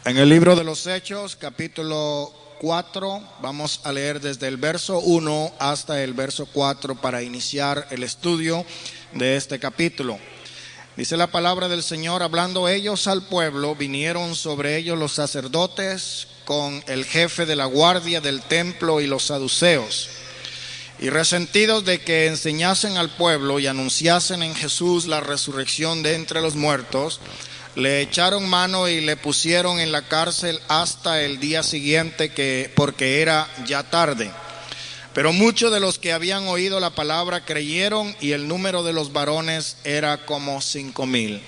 En el libro de los Hechos, capítulo 4, vamos a leer desde el verso 1 hasta el verso 4 para iniciar el estudio de este capítulo. Dice la palabra del Señor: hablando ellos al pueblo, vinieron sobre ellos los sacerdotes con el jefe de la guardia del templo y los saduceos. Y resentidos de que enseñasen al pueblo y anunciasen en Jesús la resurrección de entre los muertos, le echaron mano y le pusieron en la cárcel hasta el día siguiente, porque era ya tarde. Pero muchos de los que habían oído la palabra creyeron, y el número de los varones era como 5,000.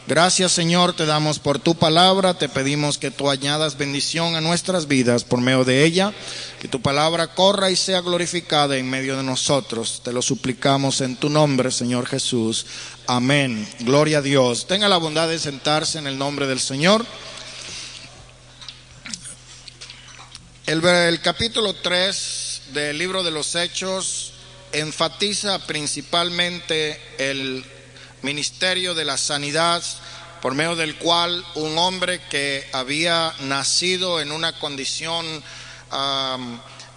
Gracias, Señor, te damos por tu palabra. Te pedimos que tú añadas bendición a nuestras vidas por medio de ella, que tu palabra corra y sea glorificada en medio de nosotros. Te lo suplicamos en tu nombre, Señor Jesús. Amén. Gloria a Dios. Tenga la bondad de sentarse en el nombre del Señor. El capítulo 3 del libro de los Hechos enfatiza principalmente el ministerio de la sanidad, por medio del cual un hombre que había nacido en una condición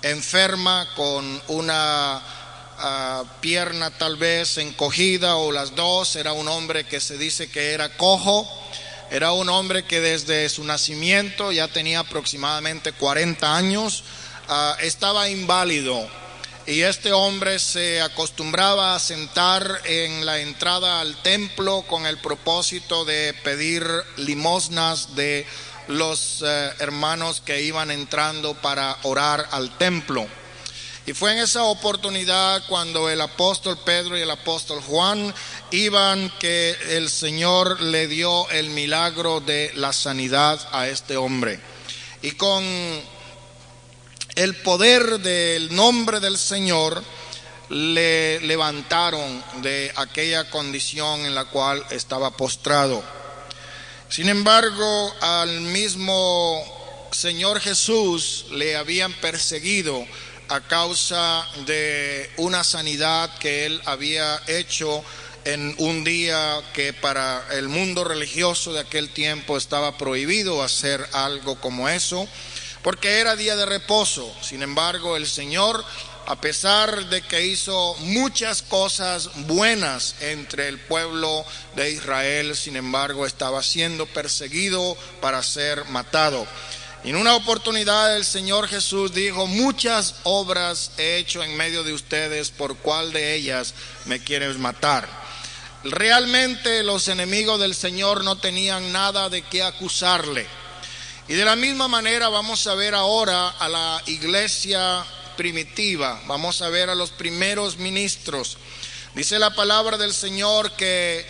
enferma, con una pierna tal vez encogida o las dos, era un hombre que se dice que era cojo, era un hombre que desde su nacimiento ya tenía aproximadamente 40 años, estaba inválido. Y este hombre se acostumbraba a sentar en la entrada al templo con el propósito de pedir limosnas de los hermanos que iban entrando para orar al templo. Y fue en esa oportunidad cuando el apóstol Pedro y el apóstol Juan iban que el Señor le dio el milagro de la sanidad a este hombre. Y con el poder del nombre del Señor le levantaron de aquella condición en la cual estaba postrado. Sin embargo, al mismo Señor Jesús le habían perseguido a causa de una sanidad que él había hecho en un día que para el mundo religioso de aquel tiempo estaba prohibido hacer algo como eso, porque era día de reposo. Sin embargo, el Señor, a pesar de que hizo muchas cosas buenas entre el pueblo de Israel, sin embargo estaba siendo perseguido para ser matado. Y en una oportunidad el Señor Jesús dijo: muchas obras he hecho en medio de ustedes, ¿por cuál de ellas me quieres matar? Realmente los enemigos del Señor no tenían nada de qué acusarle. Y de la misma manera vamos a ver ahora a la iglesia primitiva, vamos a ver a los primeros ministros. Dice la palabra del Señor que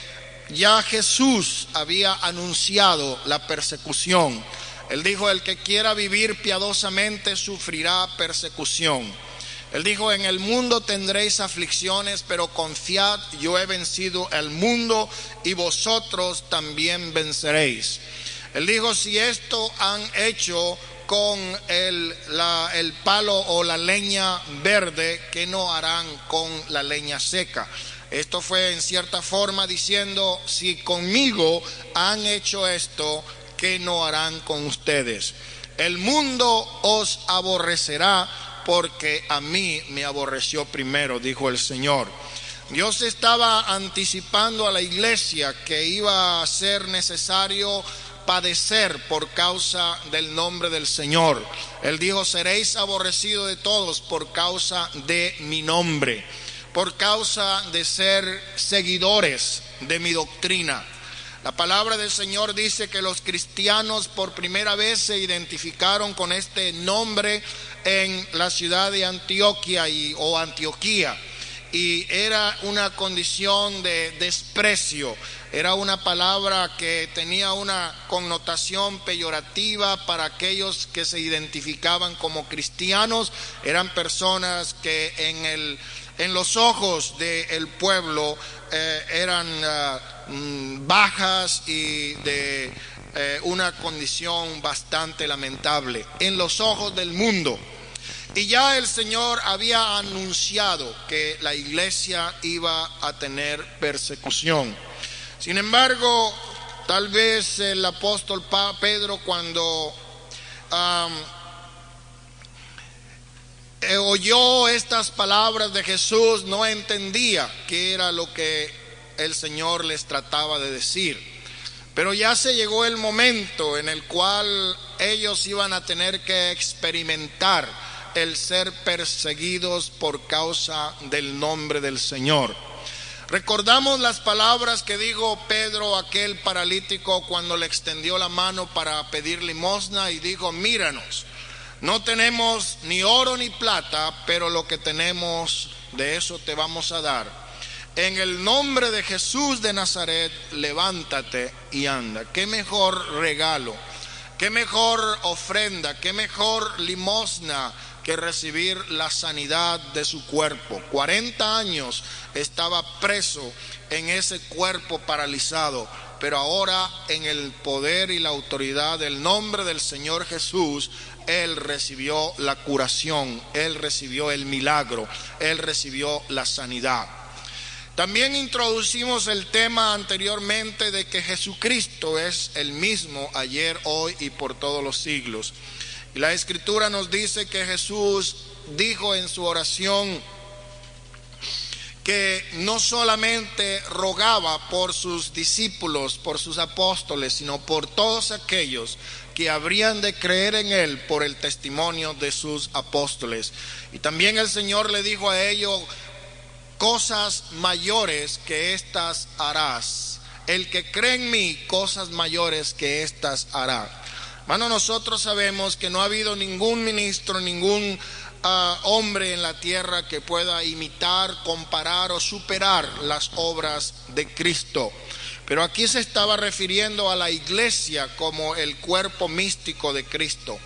ya Jesús había anunciado la persecución. Él dijo: el que quiera vivir piadosamente sufrirá persecución. Él dijo: en el mundo tendréis aflicciones, pero confiad, yo he vencido el mundo y vosotros también venceréis. Él dijo: si esto han hecho con el palo o la leña verde, ¿qué no harán con la leña seca? Esto fue en cierta forma diciendo: si conmigo han hecho esto, ¿qué no harán con ustedes? El mundo os aborrecerá porque a mí me aborreció primero, dijo el Señor. Dios estaba anticipando a la iglesia que iba a ser necesario padecer por causa del nombre del Señor. Él dijo: seréis aborrecidos de todos por causa de mi nombre, por causa de ser seguidores de mi doctrina. La palabra del Señor dice que los cristianos por primera vez se identificaron con este nombre en la ciudad de Antioquía o Antioquía, y era una condición de desprecio. Era una palabra que tenía una connotación peyorativa para aquellos que se identificaban como cristianos. Eran personas que en los ojos del pueblo eran bajas y de una condición bastante lamentable en los ojos del mundo. Y ya el Señor había anunciado que la iglesia iba a tener persecución. Sin embargo, Tal vez el apóstol Pedro, cuando oyó estas palabras de Jesús, no entendía qué era lo que el Señor les trataba de decir. Pero ya se llegó el momento en el cual ellos iban a tener que experimentar el ser perseguidos por causa del nombre del Señor. Recordamos las palabras que dijo Pedro a aquel paralítico cuando le extendió la mano para pedir limosna y dijo: míranos, no tenemos ni oro ni plata, pero lo que tenemos, de eso te vamos a dar. En el nombre de Jesús de Nazaret, levántate y anda. Qué mejor regalo, qué mejor ofrenda, qué mejor limosna que recibir la sanidad de su cuerpo. 40 años estaba preso en ese cuerpo paralizado, pero ahora en el poder y la autoridad del nombre del Señor Jesús, él recibió la curación, él recibió el milagro, él recibió la sanidad. También introducimos el tema anteriormente de que Jesucristo es el mismo ayer, hoy y por todos los siglos. Y la Escritura nos dice que Jesús dijo en su oración que no solamente rogaba por sus discípulos, por sus apóstoles, sino por todos aquellos que habrían de creer en él por el testimonio de sus apóstoles. Y también el Señor le dijo a ellos: cosas mayores que estas harás. El que cree en mí, cosas mayores que estas hará. Hermano, nosotros sabemos que no ha habido ningún ministro, ningún hombre en la tierra que pueda imitar, comparar o superar las obras de Cristo. Pero aquí se estaba refiriendo a la iglesia como el cuerpo místico de Cristo.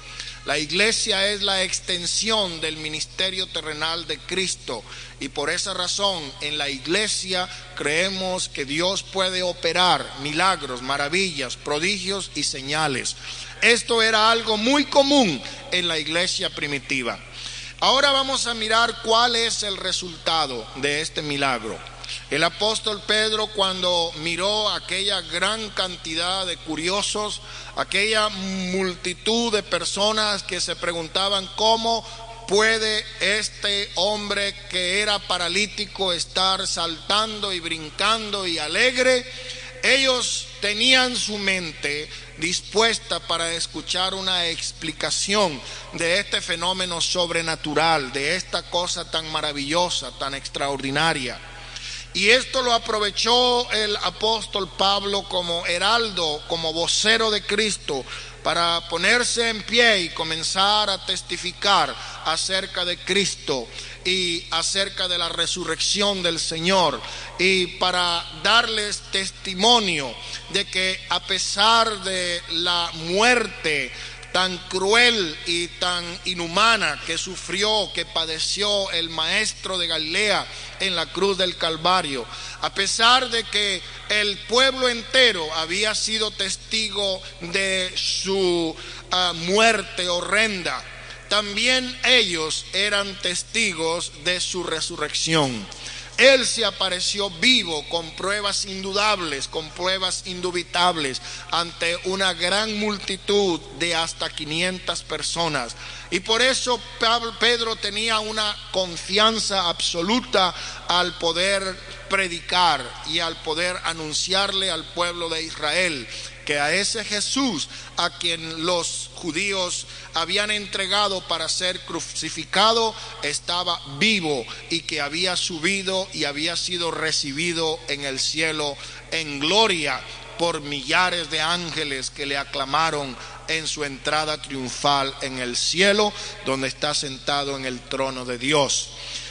La iglesia es la extensión del ministerio terrenal de Cristo, y por esa razón en la iglesia creemos que Dios puede operar milagros, maravillas, prodigios y señales. Esto era algo muy común en la iglesia primitiva. Ahora vamos a mirar cuál es el resultado de este milagro. El apóstol Pedro, cuando miró aquella gran cantidad de curiosos, aquella multitud de personas que se preguntaban cómo puede este hombre que era paralítico estar saltando y brincando y alegre, ellos tenían su mente dispuesta para escuchar una explicación de este fenómeno sobrenatural, de esta cosa tan maravillosa, tan extraordinaria. Y esto lo aprovechó el apóstol Pablo como heraldo, como vocero de Cristo, para ponerse en pie y comenzar a testificar acerca de Cristo y acerca de la resurrección del Señor, y para darles testimonio de que a pesar de la muerte tan cruel y tan inhumana que sufrió, que padeció el maestro de Galilea en la cruz del Calvario, a pesar de que el pueblo entero había sido testigo de su muerte horrenda, también ellos eran testigos de su resurrección. Él se apareció vivo, con pruebas indudables, con pruebas indubitables, ante una gran multitud de hasta 500 personas. Y por eso Pedro tenía una confianza absoluta al poder predicar y al poder anunciarle al pueblo de Israel que a ese Jesús a quien los judíos habían entregado para ser crucificado estaba vivo, y que había subido y había sido recibido en el cielo en gloria por millares de ángeles que le aclamaron en su entrada triunfal en el cielo, donde está sentado en el trono de Dios.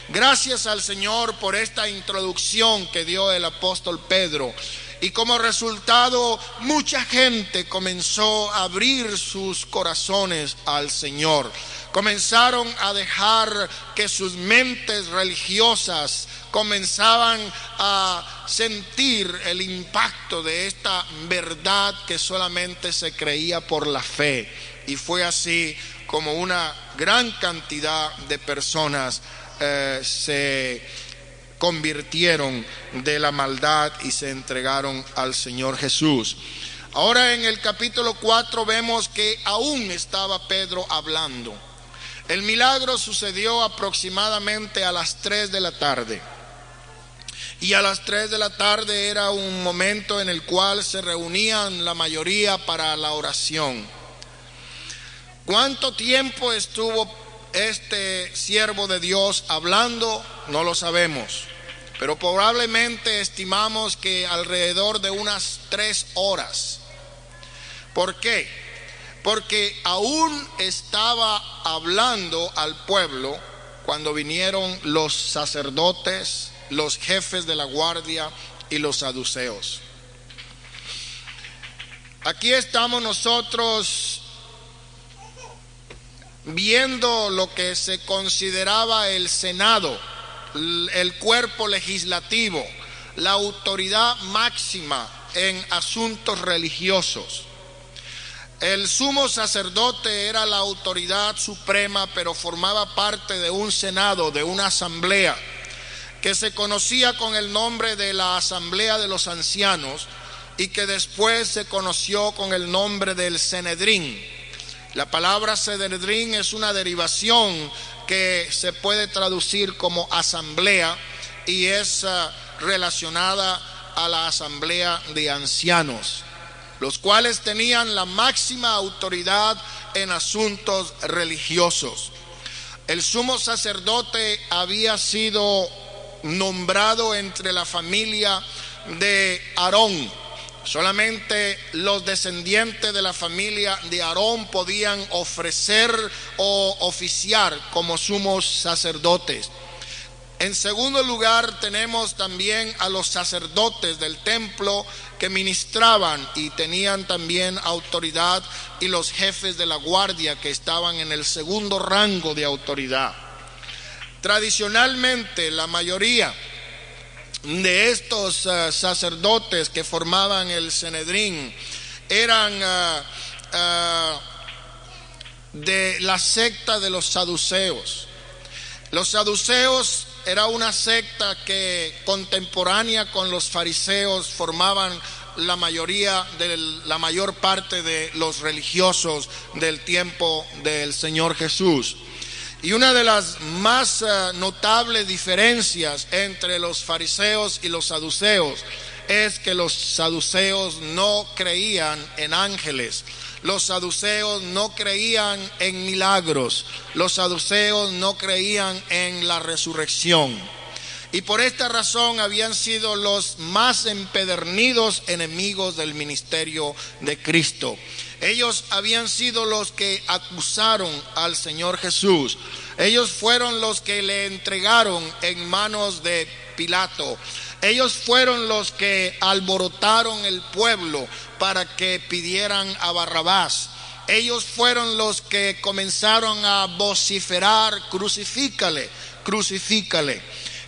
Gracias al Señor por esta introducción que dio el apóstol Pedro. Y como resultado, mucha gente comenzó a abrir sus corazones al Señor. Comenzaron a dejar que sus mentes religiosas comenzaban a sentir el impacto de esta verdad que solamente se creía por la fe. Y fue así como una gran cantidad de personas se convirtieron de la maldad y se entregaron al Señor Jesús. Ahora en el capítulo 4 vemos que aún estaba Pedro hablando. El milagro sucedió aproximadamente a las 3 de la tarde. Y a las 3 de la tarde era un momento en el cual se reunían la mayoría para la oración. ¿Cuánto tiempo estuvo este siervo de Dios hablando? No lo sabemos, pero probablemente estimamos que alrededor de unas 3 horas. ¿Por qué? Porque aún estaba hablando al pueblo cuando vinieron los sacerdotes, los jefes de la guardia y los saduceos. Aquí estamos nosotros viendo lo que se consideraba el Senado, el cuerpo legislativo, la autoridad máxima en asuntos religiosos. El sumo sacerdote era la autoridad suprema, pero formaba parte de un senado, de una asamblea, que se conocía con el nombre de la Asamblea de los Ancianos y que después se conoció con el nombre del Sanedrín. La palabra Sanedrín es una derivación que se puede traducir como asamblea y es relacionada a la Asamblea de Ancianos, los cuales tenían la máxima autoridad en asuntos religiosos. El sumo sacerdote había sido nombrado entre la familia de Aarón. Solamente los descendientes de la familia de Aarón podían ofrecer o oficiar como sumos sacerdotes. En segundo lugar, tenemos también a los sacerdotes del templo que ministraban y tenían también autoridad, y los jefes de la guardia que estaban en el segundo rango de autoridad. Tradicionalmente, la mayoría de estos sacerdotes que formaban el Sanedrín eran de la secta de los saduceos. Los saduceos era una secta que contemporánea con los fariseos formaban la mayor parte de los religiosos del tiempo del Señor Jesús. Y una de las más notables diferencias entre los fariseos y los saduceos es que los saduceos no creían en ángeles, los saduceos no creían en milagros, los saduceos no creían en la resurrección. Y por esta razón habían sido los más empedernidos enemigos del ministerio de Cristo. Ellos habían sido los que acusaron al Señor Jesús. Ellos fueron los que le entregaron en manos de Pilato. Ellos fueron los que alborotaron el pueblo para que pidieran a Barrabás. Ellos fueron los que comenzaron a vociferar: crucifícale, crucifícale.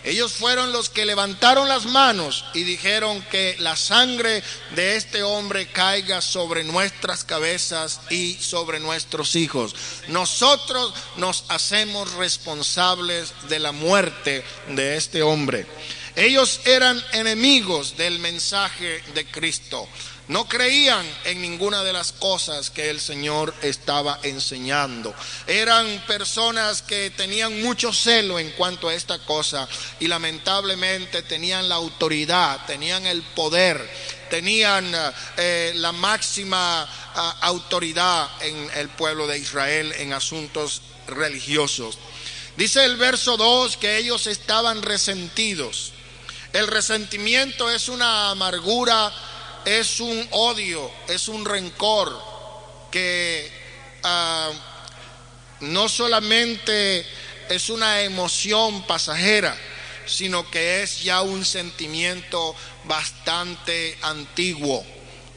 Ellos fueron los que levantaron las manos y dijeron que la sangre de este hombre caiga sobre nuestras cabezas y sobre nuestros hijos. Nosotros nos hacemos responsables de la muerte de este hombre. Ellos eran enemigos del mensaje de Cristo. No creían en ninguna de las cosas que el Señor estaba enseñando. Eran personas que tenían mucho celo en cuanto a esta cosa y lamentablemente tenían la autoridad, tenían el poder, tenían la máxima autoridad en el pueblo de Israel en asuntos religiosos. Dice el verso 2 que ellos estaban resentidos. El resentimiento es una amargura, es un odio, es un rencor que no solamente es una emoción pasajera, sino que es ya un sentimiento bastante antiguo.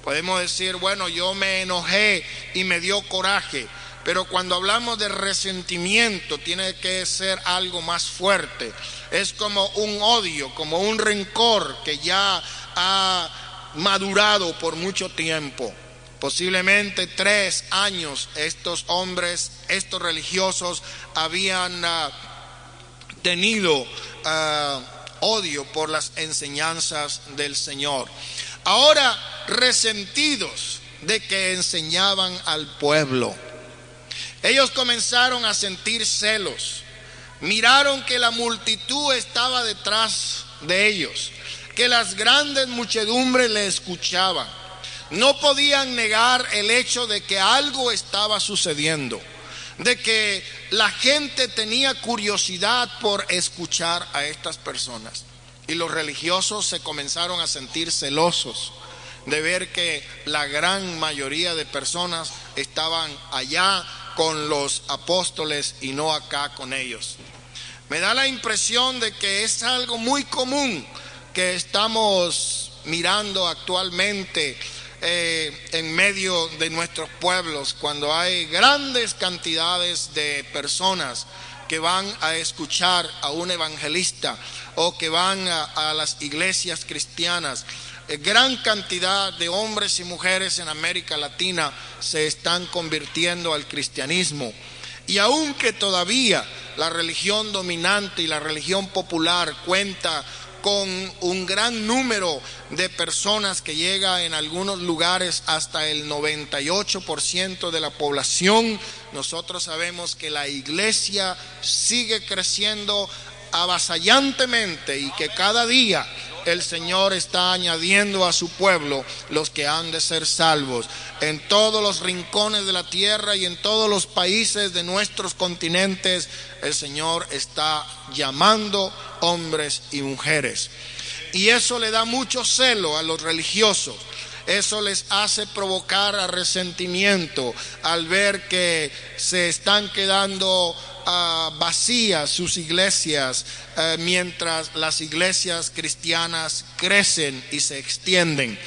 Podemos decir, bueno, yo me enojé y me dio coraje, pero cuando hablamos de resentimiento tiene que ser algo más fuerte. Es como un odio, como un rencor que ya ha madurado por mucho tiempo. Posiblemente 3 años estos hombres, estos religiosos habían tenido odio por las enseñanzas del Señor. Ahora resentidos, de que enseñaban al pueblo. Ellos comenzaron a sentir celos. Miraron que la multitud estaba detrás de ellos, que las grandes muchedumbres le escuchaban. No podían negar el hecho de que algo estaba sucediendo, de que la gente tenía curiosidad por escuchar a estas personas. Y los religiosos se comenzaron a sentir celosos de ver que la gran mayoría de personas estaban allá con los apóstoles y no acá con ellos. Me da la impresión de que es algo muy común que estamos mirando actualmente en medio de nuestros pueblos, cuando hay grandes cantidades de personas que van a escuchar a un evangelista o que van a las iglesias cristianas. Gran cantidad de hombres y mujeres en América Latina se están convirtiendo al cristianismo. Y aunque todavía la religión dominante y la religión popular cuenta con un gran número de personas que llega en algunos lugares hasta el 98% de la población, nosotros sabemos que la iglesia sigue creciendo avasallantemente y que cada día el Señor está añadiendo a su pueblo los que han de ser salvos. En todos los rincones de la tierra y en todos los países de nuestros continentes, el Señor está llamando hombres y mujeres. Y eso le da mucho celo a los religiosos. Eso les hace provocar a resentimiento al ver que se están quedando vacías sus iglesias, mientras las iglesias cristianas crecen y se extienden.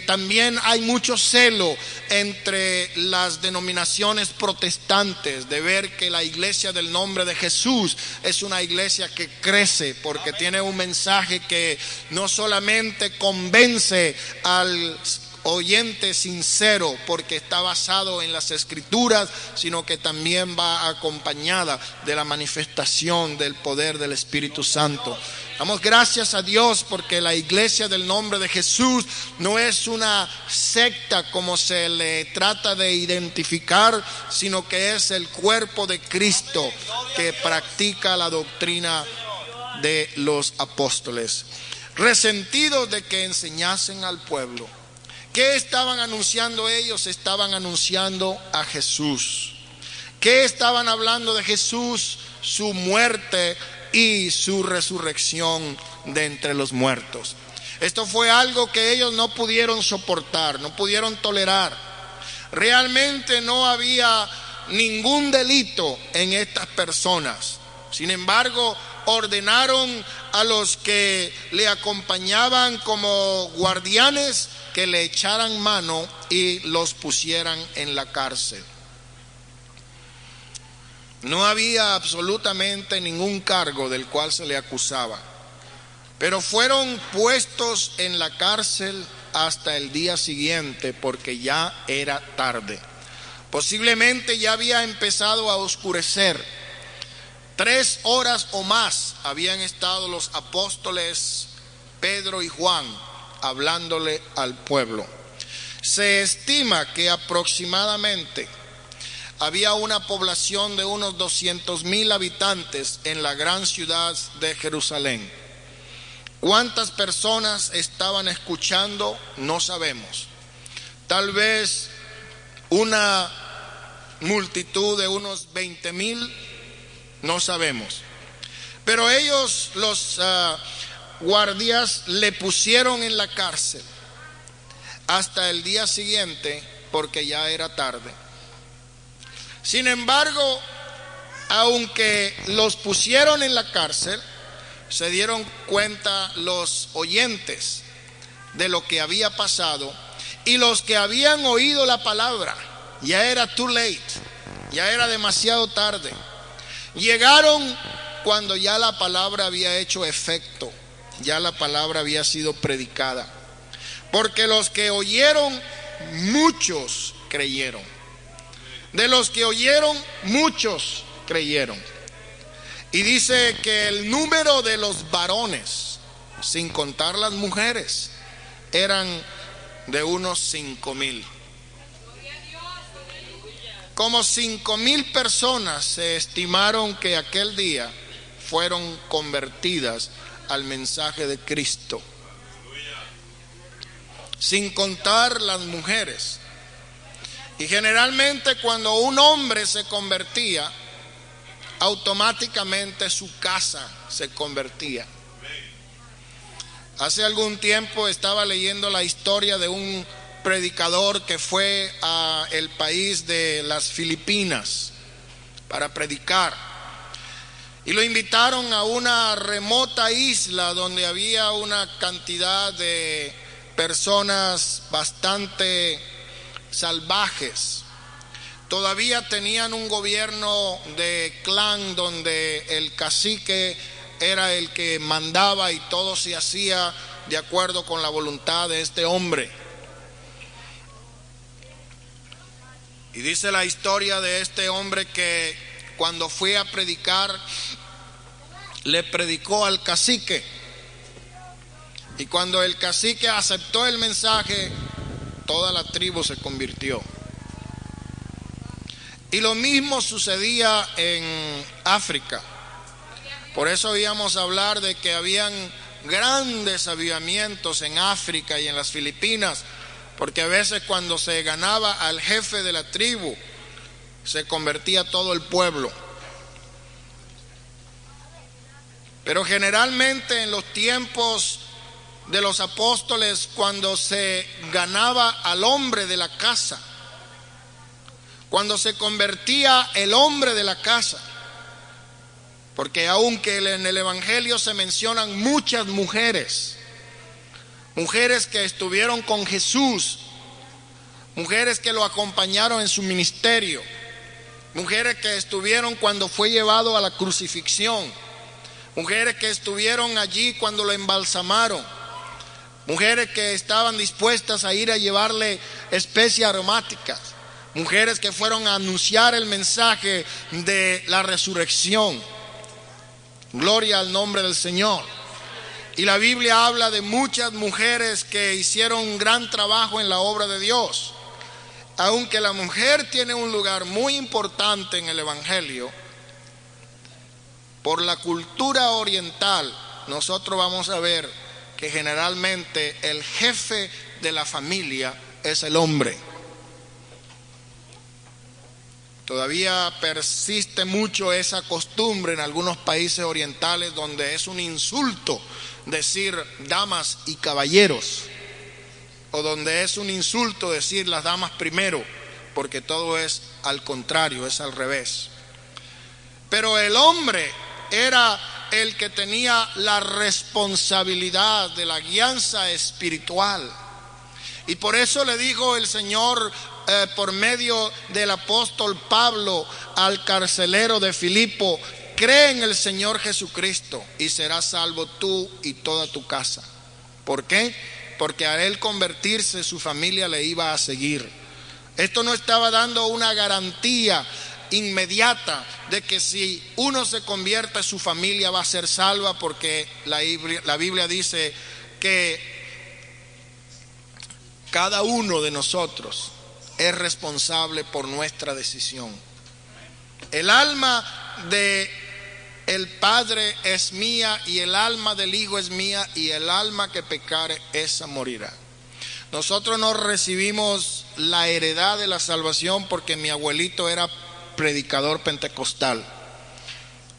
También hay mucho celo entre las denominaciones protestantes de ver que la iglesia del nombre de Jesús es una iglesia que crece porque tiene un mensaje que no solamente convence al oyente sincero porque está basado en las escrituras, sino que también va acompañada de la manifestación del poder del Espíritu Santo. Damos gracias a Dios porque la iglesia del nombre de Jesús no es una secta como se le trata de identificar, sino que es el cuerpo de Cristo que practica la doctrina de los apóstoles. Resentidos de que enseñasen al pueblo. ¿Qué estaban anunciando ellos? Estaban anunciando a Jesús. ¿Qué estaban hablando de Jesús? Su muerte y su resurrección de entre los muertos. Esto fue algo que ellos no pudieron soportar, no pudieron tolerar. Realmente no había ningún delito en estas personas. Sin embargo, ordenaron a los que le acompañaban como guardianes que le echaran mano y los pusieran en la cárcel. No había absolutamente ningún cargo del cual se le acusaba, pero fueron puestos en la cárcel hasta el día siguiente porque ya era tarde. Posiblemente ya había empezado a oscurecer. 3 horas o más habían estado los apóstoles Pedro y Juan hablándole al pueblo. Se estima que aproximadamente había una población de unos 200,000 habitantes en la gran ciudad de Jerusalén. ¿Cuántas personas estaban escuchando? No sabemos. Tal vez una multitud de unos 20,000, no sabemos. Pero ellos, los guardias, le pusieron en la cárcel hasta el día siguiente porque ya era tarde. Sin embargo, aunque los pusieron en la cárcel, se dieron cuenta los oyentes de lo que había pasado y los que habían oído la palabra. Ya era too late, ya era demasiado tarde. Llegaron cuando ya la palabra había hecho efecto, ya la palabra había sido predicada. Porque los que oyeron, muchos creyeron. De los que oyeron, muchos creyeron. Y dice que el número de los varones, sin contar las mujeres, eran de unos 5,000. como 5,000 personas se estimaron que aquel día fueron convertidas al mensaje de Cristo, sin contar las mujeres. Y generalmente cuando un hombre se convertía, automáticamente su casa se convertía. Hace algún tiempo estaba leyendo la historia de un predicador que fue a el país de las Filipinas para predicar, y lo invitaron a una remota isla donde había una cantidad de personas bastante salvajes. Todavía tenían un gobierno de clan donde el cacique era el que mandaba y todo se hacía de acuerdo con la voluntad de este hombre. Y dice la historia de este hombre que cuando fue a predicar, le predicó al cacique. Y cuando el cacique aceptó el mensaje, toda la tribu se convirtió. Y lo mismo sucedía en África. Por eso oíamos hablar de que habían grandes avivamientos en África y en las Filipinas, porque a veces cuando se ganaba al jefe de la tribu, se convertía todo el pueblo. Pero generalmente en los tiempos de los apóstoles, cuando se ganaba al hombre de la casa, cuando se convertía el hombre de la casa, porque aunque en el Evangelio se mencionan muchas mujeres que estuvieron con Jesús, mujeres que lo acompañaron en su ministerio, mujeres que estuvieron cuando fue llevado a la crucifixión, mujeres que estuvieron allí cuando lo embalsamaron, mujeres que estaban dispuestas a ir a llevarle especias aromáticas, mujeres que fueron a anunciar el mensaje de la resurrección. Gloria al nombre del Señor. Y la Biblia habla de muchas mujeres que hicieron un gran trabajo en la obra de Dios. Aunque la mujer tiene un lugar muy importante en el Evangelio, por la cultura oriental, nosotros vamos a ver que generalmente el jefe de la familia es el hombre. Todavía persiste mucho esa costumbre en algunos países orientales donde es un insulto decir damas y caballeros, o donde es un insulto decir las damas primero, porque todo es al contrario, es al revés. Pero el hombre era el que tenía la responsabilidad de la guianza espiritual. Y por eso le dijo el Señor por medio del apóstol Pablo al carcelero de Filipo: cree en el Señor Jesucristo y serás salvo tú y toda tu casa. ¿Por qué? Porque a él convertirse su familia le iba a seguir. Esto no estaba dando una garantía inmediata de que si uno se convierte su familia va a ser salva, porque la Biblia dice que cada uno de nosotros es responsable por nuestra decisión. El alma de el Padre es mía y el alma del Hijo es mía, y el alma que pecare esa morirá. Nosotros no recibimos la heredad de la salvación porque mi abuelito era predicador pentecostal,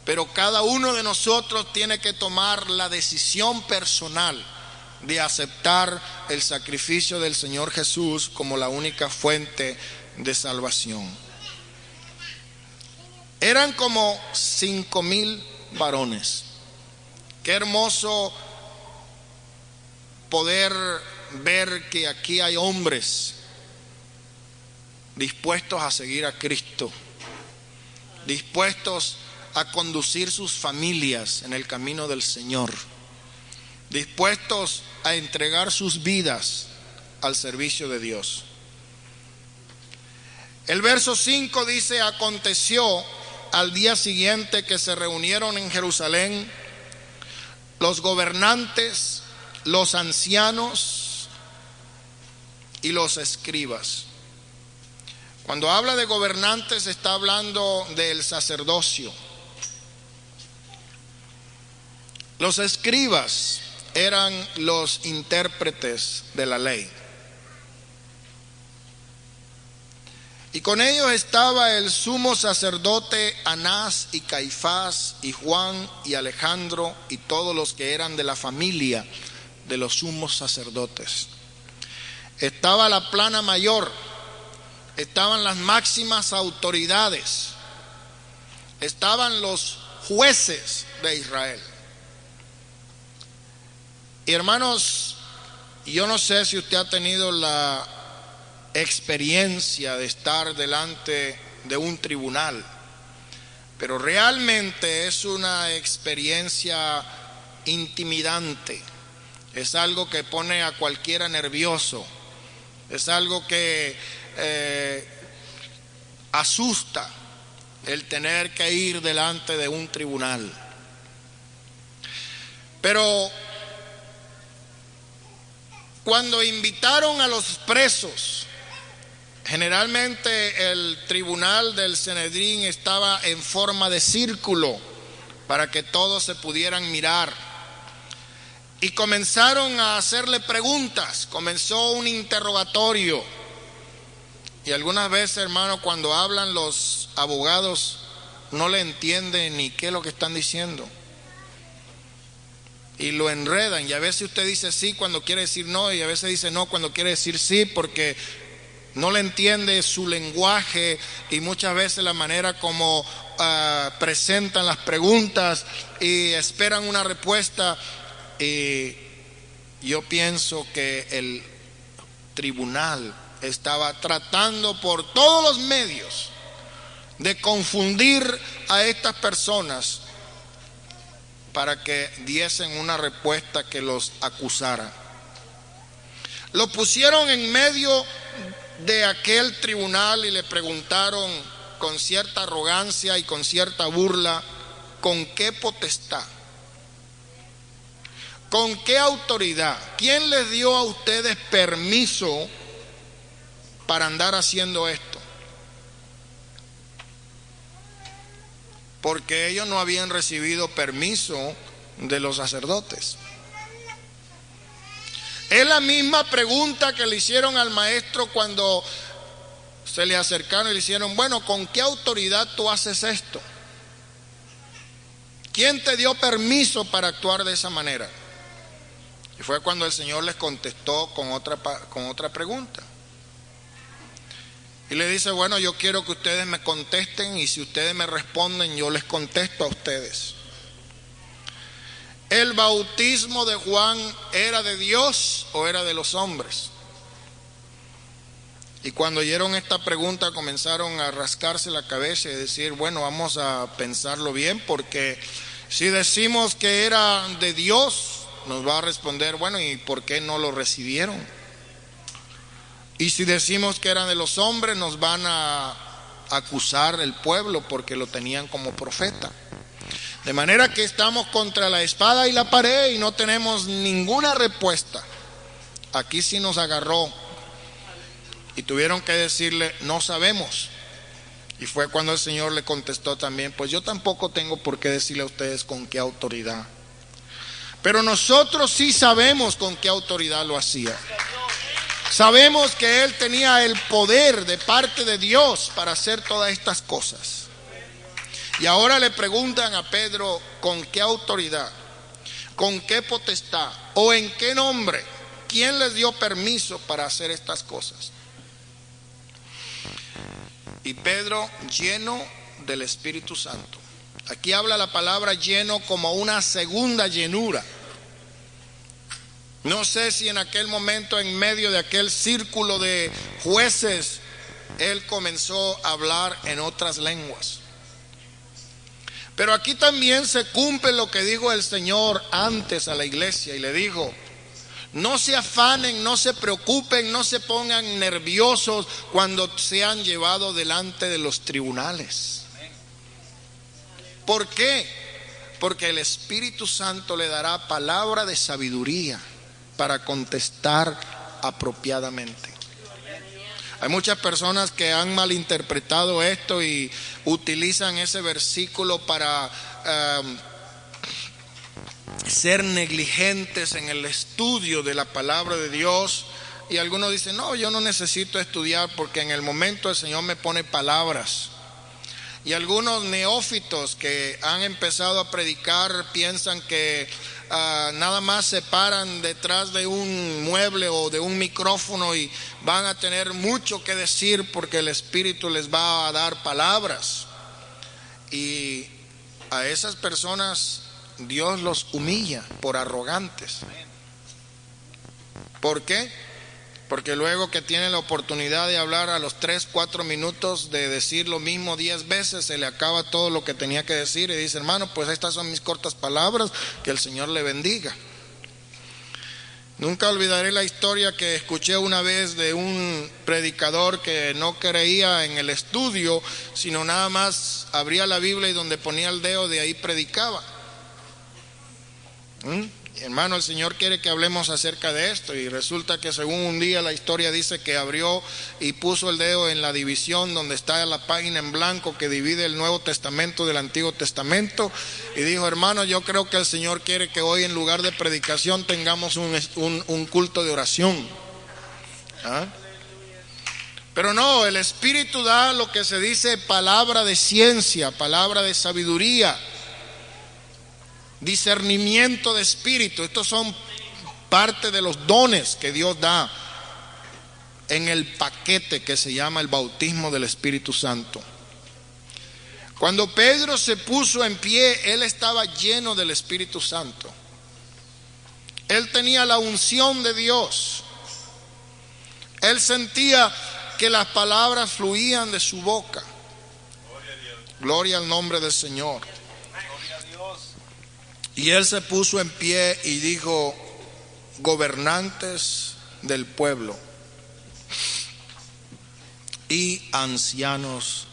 pero cada uno de nosotros tiene que tomar la decisión personal de aceptar el sacrificio del Señor Jesús como la única fuente de salvación. Eran como 5,000 varones. Qué hermoso poder ver que aquí hay hombres dispuestos a seguir a Cristo, dispuestos a conducir sus familias en el camino del Señor, dispuestos a entregar sus vidas al servicio de Dios. El verso 5 dice: aconteció al día siguiente que se reunieron en Jerusalén los gobernantes, los ancianos y los escribas. Cuando habla de gobernantes está hablando del sacerdocio. Los escribas eran los intérpretes de la ley. Y con ellos estaba el sumo sacerdote Anás y Caifás y Juan y Alejandro y todos los que eran de la familia de los sumos sacerdotes. Estaba la plana mayor, estaban las máximas autoridades, estaban los jueces de Israel. Y hermanos, yo no sé si usted ha tenido la experiencia de estar delante de un tribunal, pero realmente es una experiencia intimidante, es algo que pone a cualquiera nervioso, es algo que asusta el tener que ir delante de un tribunal. Pero cuando invitaron a los presos, generalmente el tribunal del Sanedrín estaba en forma de círculo para que todos se pudieran mirar. Y comenzaron a hacerle preguntas, comenzó un interrogatorio. Y algunas veces, hermano, cuando hablan los abogados, no le entienden ni qué es lo que están diciendo. Y lo enredan, y a veces usted dice sí cuando quiere decir no, y a veces dice no cuando quiere decir sí, porque no le entiende su lenguaje y muchas veces la manera como presentan las preguntas y esperan una respuesta. Y yo pienso que el tribunal estaba tratando por todos los medios de confundir a estas personas para que diesen una respuesta que los acusara. Lo pusieron en medio de aquel tribunal y le preguntaron con cierta arrogancia y con cierta burla, ¿con qué potestad? ¿Con qué autoridad? ¿Quién les dio a ustedes permiso para andar haciendo esto? Porque ellos no habían recibido permiso de los sacerdotes. Es la misma pregunta que le hicieron al maestro cuando se le acercaron y le hicieron, bueno, ¿con qué autoridad tú haces esto? ¿Quién te dio permiso para actuar de esa manera? Y fue cuando el Señor les contestó con otra pregunta. Y le dice, bueno, yo quiero que ustedes me contesten y si ustedes me responden, yo les contesto a ustedes. ¿El bautismo de Juan era de Dios o era de los hombres? Y cuando oyeron esta pregunta comenzaron a rascarse la cabeza y decir, bueno, vamos a pensarlo bien, porque si decimos que era de Dios, nos va a responder, bueno, ¿y por qué no lo recibieron? Y si decimos que eran de los hombres, nos van a acusar el pueblo porque lo tenían como profeta. De manera que estamos contra la espada y la pared y no tenemos ninguna respuesta. Aquí sí nos agarró y tuvieron que decirle, no sabemos. Y fue cuando el Señor le contestó también, pues yo tampoco tengo por qué decirle a ustedes con qué autoridad. Pero nosotros sí sabemos con qué autoridad lo hacía. Sabemos que Él tenía el poder de parte de Dios para hacer todas estas cosas. Y ahora le preguntan a Pedro con qué autoridad, con qué potestad o en qué nombre, quién les dio permiso para hacer estas cosas. Y Pedro, lleno del Espíritu Santo. Aquí habla la palabra lleno como una segunda llenura. No sé si en aquel momento, en medio de aquel círculo de jueces, él comenzó a hablar en otras lenguas. Pero aquí también se cumple lo que dijo el Señor antes a la iglesia y le dijo, no se afanen, no se preocupen, no se pongan nerviosos cuando sean llevados delante de los tribunales. ¿Por qué? Porque el Espíritu Santo le dará palabra de sabiduría para contestar apropiadamente. Hay muchas personas que han malinterpretado esto y utilizan ese versículo para ser negligentes en el estudio de la palabra de Dios. Y algunos dicen, no, yo no necesito estudiar porque en el momento el Señor me pone palabras. Y algunos neófitos que han empezado a predicar piensan que nada más se paran detrás de un mueble o de un micrófono y van a tener mucho que decir porque el Espíritu les va a dar palabras. Y a esas personas Dios los humilla por arrogantes. ¿Por qué? Porque luego que tienen la oportunidad de hablar a los 3, 4 minutos de decir lo mismo 10 veces, se le acaba todo lo que tenía que decir y dice, hermano, pues estas son mis cortas palabras, que el Señor le bendiga. Nunca olvidaré la historia que escuché una vez de un predicador que no creía en el estudio, sino nada más abría la Biblia y donde ponía el dedo de ahí predicaba. Hermano, el Señor quiere que hablemos acerca de esto y resulta que según un día la historia dice que abrió y puso el dedo en la división donde está la página en blanco que divide el Nuevo Testamento del Antiguo Testamento y dijo, hermano, yo creo que el Señor quiere que hoy en lugar de predicación tengamos un culto de oración. Pero no, el Espíritu da lo que se dice palabra de ciencia, palabra de sabiduría, discernimiento de espíritu. Estos son parte de los dones que Dios da en el paquete que se llama el bautismo del Espíritu Santo. Cuando Pedro se puso en pie, él estaba lleno del Espíritu Santo. Él tenía la unción de Dios. Él sentía que las palabras fluían de su boca. Gloria al nombre del Señor. Y él se puso en pie y dijo, gobernantes del pueblo y ancianos,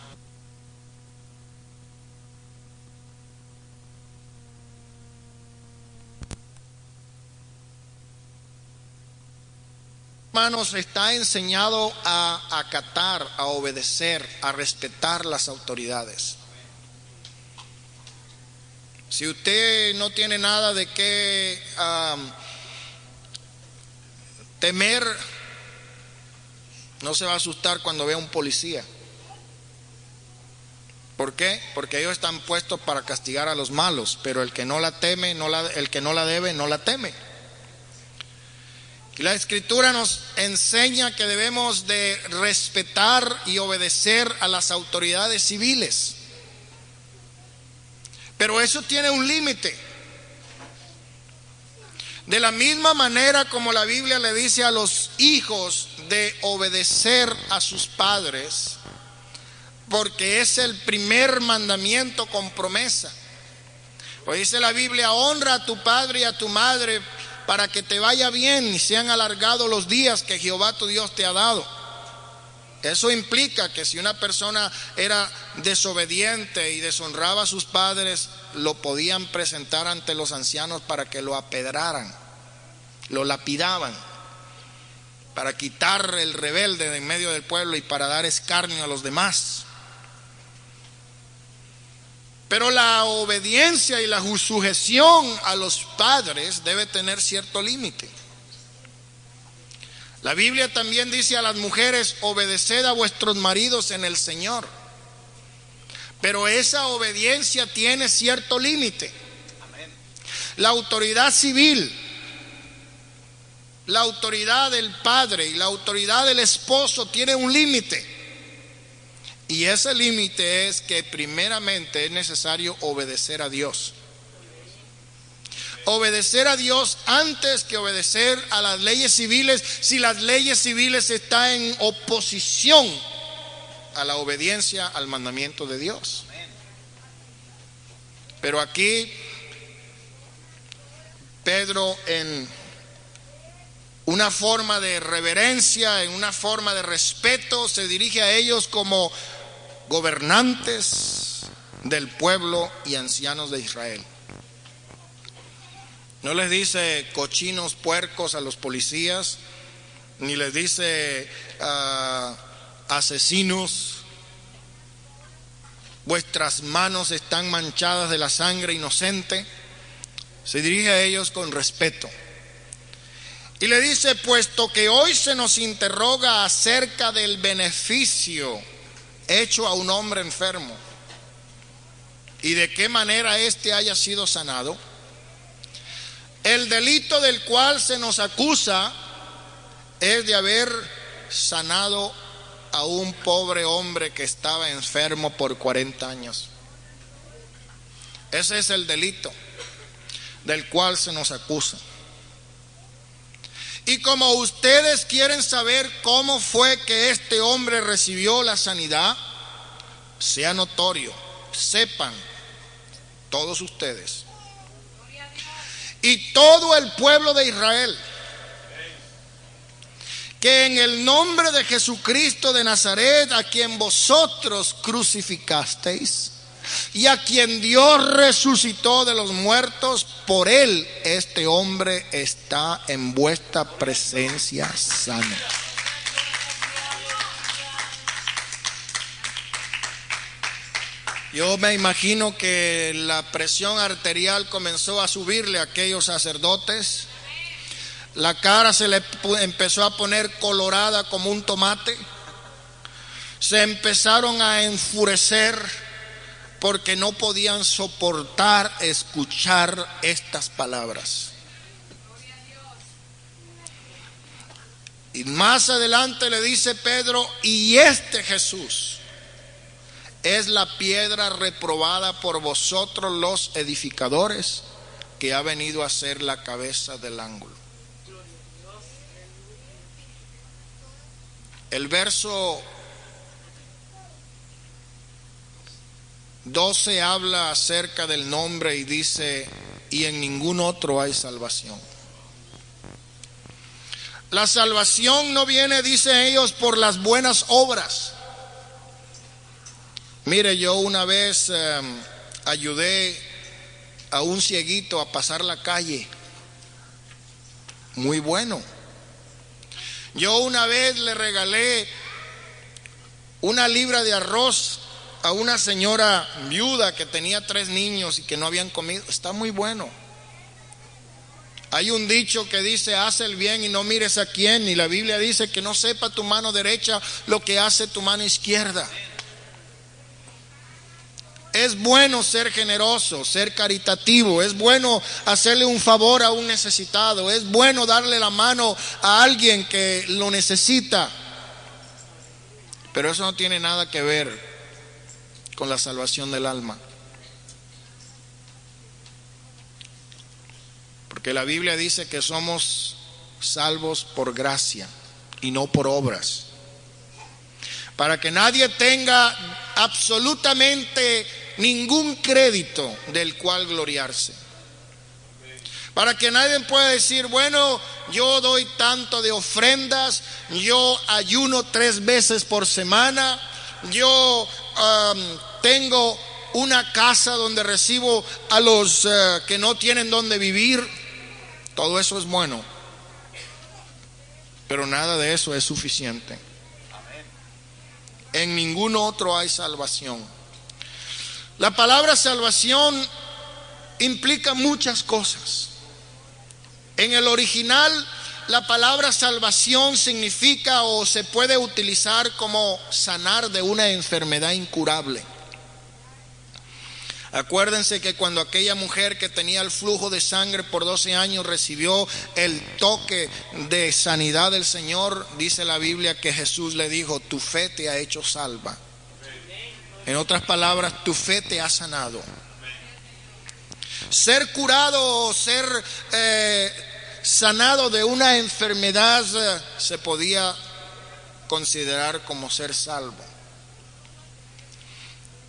hermanos, está enseñado a acatar, a obedecer, a respetar las autoridades. Si usted no tiene nada de qué temer, no se va a asustar cuando vea un policía. ¿Por qué? Porque ellos están puestos para castigar a los malos, pero el que no la teme, el que no la debe, no la teme. Y la Escritura nos enseña que debemos de respetar y obedecer a las autoridades civiles. Pero eso tiene un límite. De la misma manera como la Biblia le dice a los hijos de obedecer a sus padres, porque es el primer mandamiento con promesa. Pues dice la Biblia, honra a tu padre y a tu madre para que te vaya bien y sean alargados los días que Jehová tu Dios te ha dado. Eso implica que si una persona era desobediente y deshonraba a sus padres, lo podían presentar ante los ancianos para que lo apedraran, lo lapidaban, para quitar el rebelde de en medio del pueblo y para dar escarnio a los demás. Pero la obediencia y la sujeción a los padres debe tener cierto límite. La Biblia también dice a las mujeres, obedeced a vuestros maridos en el Señor. Pero esa obediencia tiene cierto límite. La autoridad civil, la autoridad del padre y la autoridad del esposo tiene un límite. Y ese límite es que primeramente es necesario obedecer a Dios. Obedecer a Dios antes que obedecer a las leyes civiles, si las leyes civiles están en oposición a la obediencia al mandamiento de Dios. Pero aquí Pedro, en una forma de reverencia, en una forma de respeto, se dirige a ellos como gobernantes del pueblo y ancianos de Israel. No les dice cochinos, puercos a los policías, ni les dice asesinos, vuestras manos están manchadas de la sangre inocente. Se dirige a ellos con respeto. Y le dice, puesto que hoy se nos interroga acerca del beneficio hecho a un hombre enfermo y de qué manera éste haya sido sanado, el delito del cual se nos acusa es de haber sanado a un pobre hombre que estaba enfermo por 40 años. Ese es el delito del cual se nos acusa. Y como ustedes quieren saber cómo fue que este hombre recibió la sanidad, sea notorio, sepan todos ustedes y todo el pueblo de Israel que en el nombre de Jesucristo de Nazaret, a quien vosotros crucificasteis y a quien Dios resucitó de los muertos, por él este hombre está en vuestra presencia sano. Yo me imagino que la presión arterial comenzó a subirle a aquellos sacerdotes. La cara se le empezó a poner colorada como un tomate. Se empezaron a enfurecer porque no podían soportar escuchar estas palabras. Y más adelante le dice Pedro, y este Jesús es la piedra reprobada por vosotros los edificadores, que ha venido a ser la cabeza del ángulo. El verso 12 habla acerca del nombre y dice, y en ningún otro hay salvación. La salvación no viene, dicen ellos, por las buenas obras. Mire, yo una vez ayudé a un cieguito a pasar la calle. Muy bueno. Yo una vez le regalé 1 libra de arroz a una señora viuda que tenía 3 niños y que no habían comido. Está muy bueno. Hay un dicho que dice, haz el bien y no mires a quién. Y la Biblia dice que no sepa tu mano derecha lo que hace tu mano izquierda. Es bueno ser generoso, ser caritativo. Es bueno hacerle un favor a un necesitado. Es bueno darle la mano a alguien que lo necesita. Pero eso no tiene nada que ver con la salvación del alma. Porque la Biblia dice que somos salvos por gracia y no por obras. Para que nadie tenga absolutamente ningún crédito del cual gloriarse. Para que nadie pueda decir, bueno, yo doy tanto de ofrendas, yo ayuno 3 veces por semana, yo tengo una casa donde recibo a los que no tienen donde vivir. Todo eso es bueno, pero nada de eso es suficiente. En ningún otro hay salvación. La palabra salvación implica muchas cosas. En el original, la palabra salvación significa o se puede utilizar como sanar de una enfermedad incurable. Acuérdense que cuando aquella mujer que tenía el flujo de sangre por 12 años recibió el toque de sanidad del Señor, dice la Biblia que Jesús le dijo, tu fe te ha hecho salva. En otras palabras, tu fe te ha sanado. Ser curado o ser sanado de una enfermedad se podía considerar como ser salvo.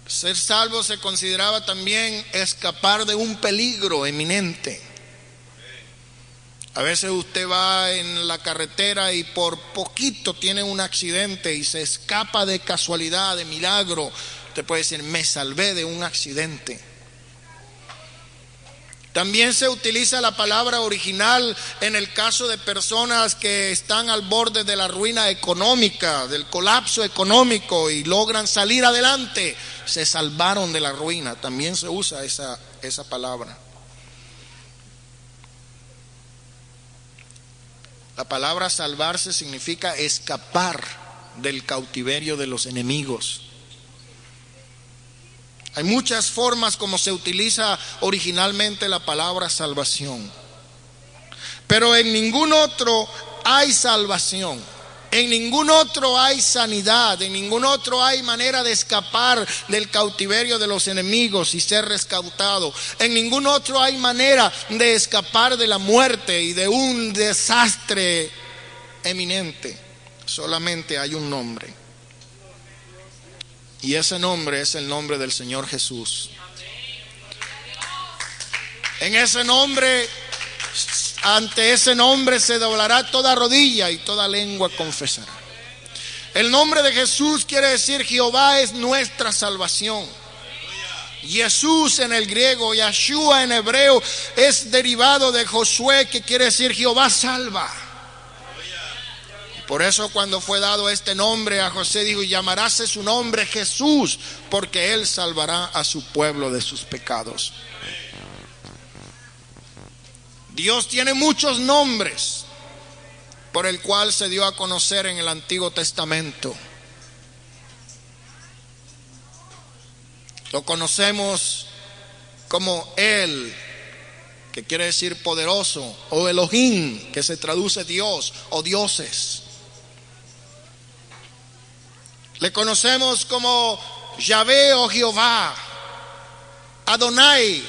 Ser salvo se consideraba también escapar de un peligro eminente. A veces usted va en la carretera y por poquito tiene un accidente y se escapa de casualidad, de milagro. Usted puede decir, me salvé de un accidente. También se utiliza la palabra original en el caso de personas que están al borde de la ruina económica, del colapso económico y logran salir adelante. Se salvaron de la ruina. También se usa esa palabra. La palabra salvarse significa escapar del cautiverio de los enemigos. Hay muchas formas como se utiliza originalmente la palabra salvación, pero en ningún otro hay salvación, en ningún otro hay sanidad, en ningún otro hay manera de escapar del cautiverio de los enemigos y ser rescatado, en ningún otro hay manera de escapar de la muerte y de un desastre eminente. Solamente hay un nombre. Y ese nombre es el nombre del Señor Jesús. En ese nombre, ante ese nombre se doblará toda rodilla y toda lengua confesará. El nombre de Jesús quiere decir Jehová es nuestra salvación. Jesús en el griego, Yeshua en hebreo, es derivado de Josué, que quiere decir Jehová salva. Por eso cuando fue dado este nombre a José, dijo: llamaráse su nombre Jesús, porque él salvará a su pueblo de sus pecados. Dios tiene muchos nombres por el cual se dio a conocer en el Antiguo Testamento. Lo conocemos como Él, que quiere decir poderoso, o Elohim, que se traduce Dios o dioses. Le conocemos como Yahvé o Jehová, Adonai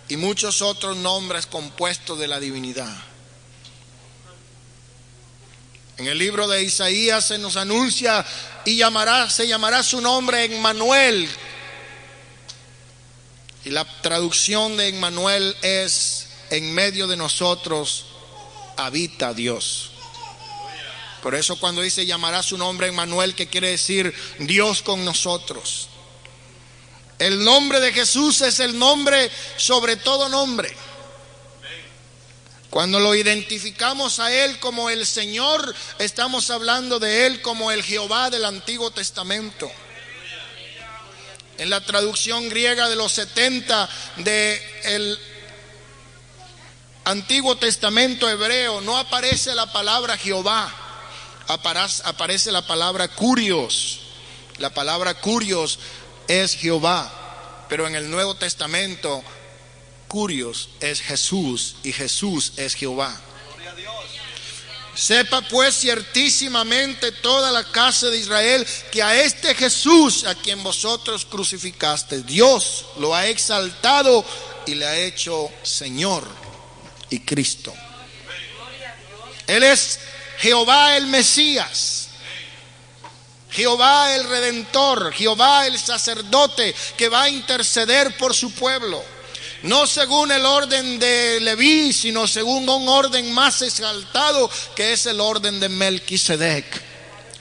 y muchos otros nombres compuestos de la divinidad. En el libro de Isaías se nos anuncia se llamará su nombre Emmanuel. Y la traducción de Emmanuel es: en medio de nosotros habita Dios. Por eso cuando dice llamará su nombre Emmanuel, que quiere decir Dios con nosotros. El nombre de Jesús es el nombre sobre todo nombre. Cuando lo identificamos a Él como el Señor, estamos hablando de Él como el Jehová del Antiguo Testamento. En la traducción griega de los 70 del Antiguo Testamento hebreo no aparece la palabra Jehová, aparece la palabra Kurios. La palabra Kurios es Jehová, pero en el Nuevo Testamento Kurios es Jesús y Jesús es Jehová. Sepa pues ciertísimamente toda la casa de Israel que a este Jesús a quien vosotros crucificaste, Dios lo ha exaltado y le ha hecho Señor y Cristo. Él es Jehová el Mesías, Jehová el Redentor, Jehová el sacerdote que va a interceder por su pueblo. No según el orden de Leví, sino según un orden más exaltado, que es el orden de Melquisedec.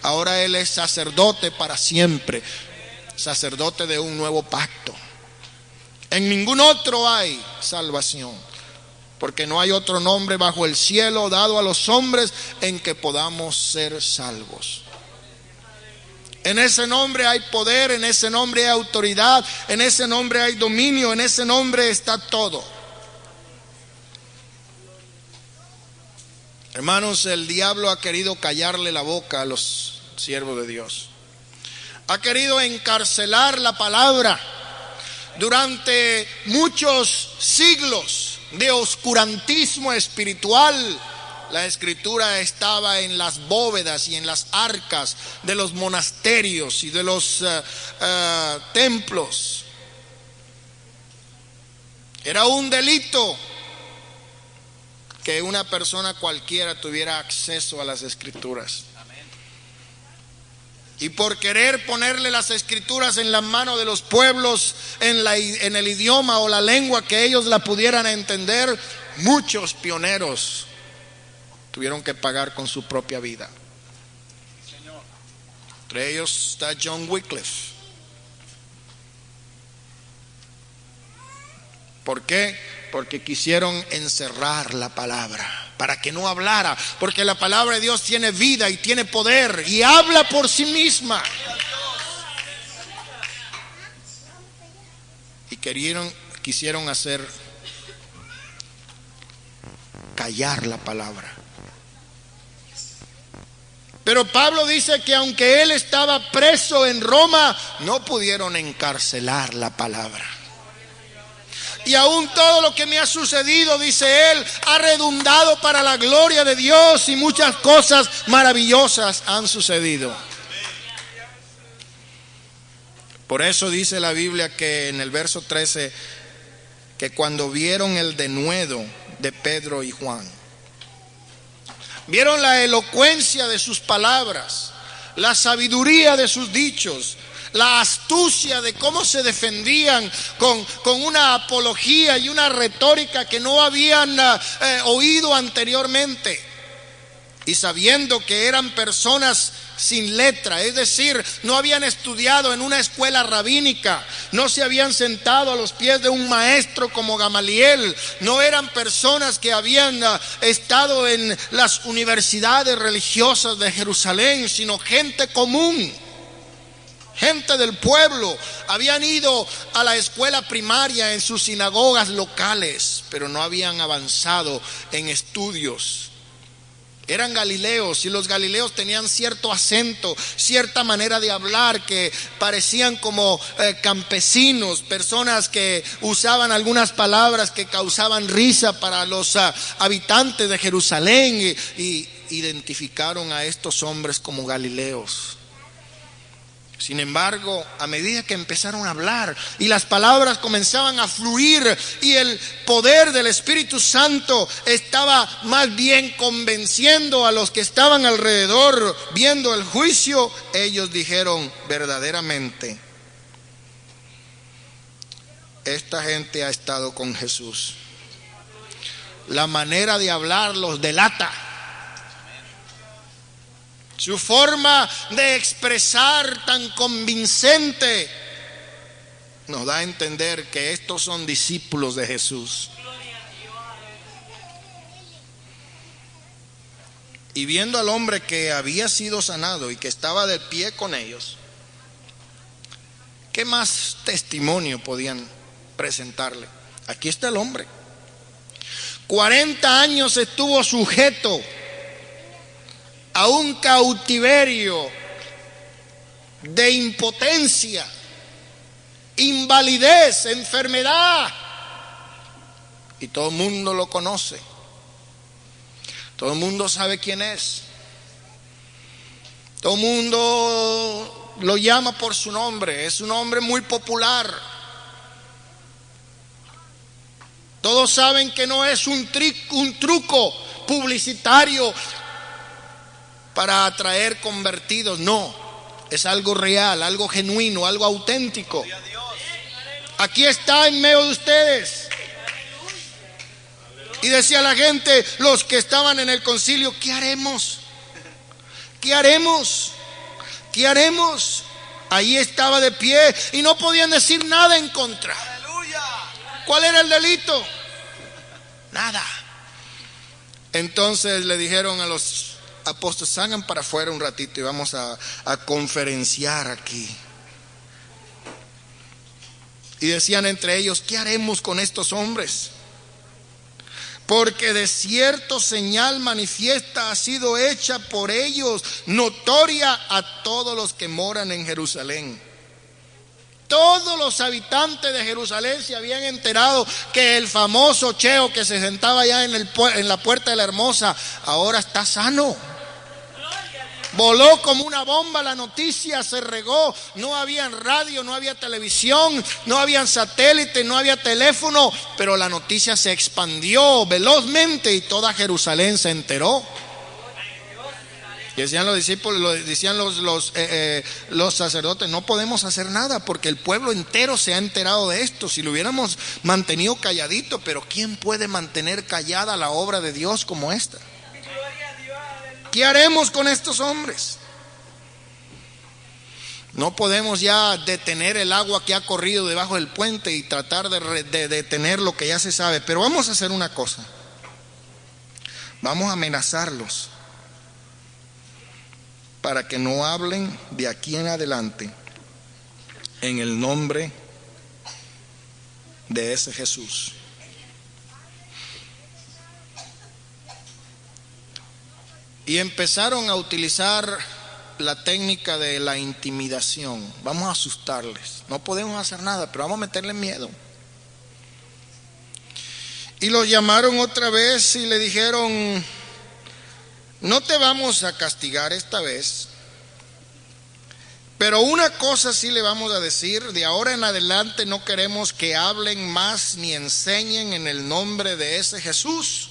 Ahora Él es sacerdote para siempre, sacerdote de un nuevo pacto. En ningún otro hay salvación, porque no hay otro nombre bajo el cielo dado a los hombres en que podamos ser salvos. En ese nombre hay poder, en ese nombre hay autoridad, en ese nombre hay dominio, en ese nombre está todo. Hermanos, el diablo ha querido callarle la boca a los siervos de Dios. Ha querido encarcelar la palabra durante muchos siglos de oscurantismo espiritual. La escritura estaba en las bóvedas y en las arcas de los monasterios y de los templos. Era un delito que una persona cualquiera tuviera acceso a las escrituras. Y por querer ponerle las escrituras en la mano de los pueblos, en el idioma o la lengua que ellos la pudieran entender, muchos pioneros tuvieron que pagar con su propia vida. Entre ellos está John Wycliffe. ¿Por qué? Porque quisieron encerrar la palabra, para que no hablara, porque la palabra de Dios tiene vida y tiene poder y habla por sí misma. Y quisieron hacer callar la palabra. Pero Pablo dice que aunque él estaba preso en Roma, no pudieron encarcelar la palabra. Y aún todo lo que me ha sucedido, dice él, ha redundado para la gloria de Dios y muchas cosas maravillosas han sucedido. Por eso dice la Biblia que en el verso 13, que cuando vieron el denuedo de Pedro y Juan, vieron la elocuencia de sus palabras, la sabiduría de sus dichos, la astucia de cómo se defendían con una apología y una retórica que no habían oído anteriormente. Y sabiendo que eran personas sin letra, es decir, no habían estudiado en una escuela rabínica, no se habían sentado a los pies de un maestro como Gamaliel, no eran personas que habían estado en las universidades religiosas de Jerusalén, sino gente común. Gente del pueblo, habían ido a la escuela primaria en sus sinagogas locales, pero no habían avanzado en estudios. Eran galileos y los galileos tenían cierto acento, cierta manera de hablar que parecían como campesinos, personas que usaban algunas palabras que causaban risa para los habitantes de Jerusalén y identificaron a estos hombres como galileos. Sin embargo, a medida que empezaron a hablar y las palabras comenzaban a fluir y el poder del Espíritu Santo estaba más bien convenciendo a los que estaban alrededor viendo el juicio, ellos dijeron: verdaderamente, esta gente ha estado con Jesús. La manera de hablar los delata. Su forma de expresar tan convincente nos da a entender que estos son discípulos de Jesús. Y viendo al hombre que había sido sanado y que estaba de pie con ellos, ¿qué más testimonio podían presentarle? Aquí está el hombre. 40 años estuvo sujeto a un cautiverio de impotencia, invalidez, enfermedad. Y todo el mundo lo conoce. Todo el mundo sabe quién es. Todo el mundo lo llama por su nombre. Es un hombre muy popular. Todos saben que no es un truco publicitario para atraer convertidos, no, es algo real, algo genuino, algo auténtico. Aquí está en medio de ustedes. Y decía la gente, los que estaban en el concilio: ¿qué haremos? ¿Qué haremos? ¿Qué haremos? Ahí estaba de pie y no podían decir nada en contra. ¿Cuál era el delito? Nada. Entonces le dijeron a los apóstoles: salgan para afuera un ratito y vamos a conferenciar aquí. Y decían entre ellos: ¿qué haremos con estos hombres? Porque de cierto señal manifiesta ha sido hecha por ellos, notoria a todos los que moran en Jerusalén. Todos los habitantes de Jerusalén se habían enterado que el famoso Cheo que se sentaba allá en la puerta de la Hermosa ahora está sano. Voló como una bomba la noticia, se regó. No había radio, no había televisión, no había satélite, no había teléfono, pero la noticia se expandió velozmente y toda Jerusalén se enteró. Y decían los discípulos, decían los sacerdotes: no podemos hacer nada porque el pueblo entero se ha enterado de esto. Si lo hubiéramos mantenido calladito, pero ¿quién puede mantener callada la obra de Dios como esta? ¿Qué haremos con estos hombres? No podemos ya detener el agua que ha corrido debajo del puente y tratar de detener lo que ya se sabe. Pero vamos a hacer una cosa. Vamos a amenazarlos para que no hablen de aquí en adelante en el nombre de ese Jesús. Y empezaron a utilizar la técnica de la intimidación. Vamos a asustarles. No podemos hacer nada, pero vamos a meterle miedo. Y los llamaron otra vez y le dijeron: no te vamos a castigar esta vez, pero una cosa sí le vamos a decir: de ahora en adelante no queremos que hablen más ni enseñen en el nombre de ese Jesús,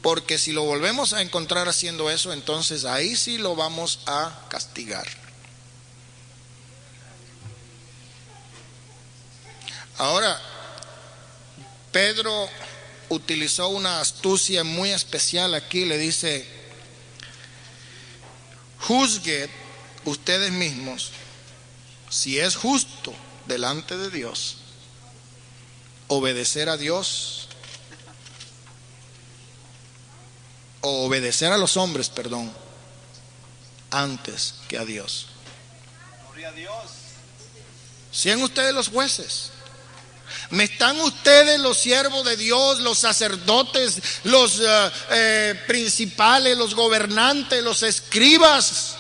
porque si lo volvemos a encontrar haciendo eso, entonces ahí sí lo vamos a castigar. Ahora, Pedro utilizó una astucia muy especial aquí. Le dice: juzguen ustedes mismos si es justo delante de Dios obedecer a Dios o obedecer a los hombres, antes que a Dios. Gloria a Dios. Sean ustedes los jueces. ¿Me están ustedes, los siervos de Dios, los sacerdotes, los principales, los gobernantes, los escribas,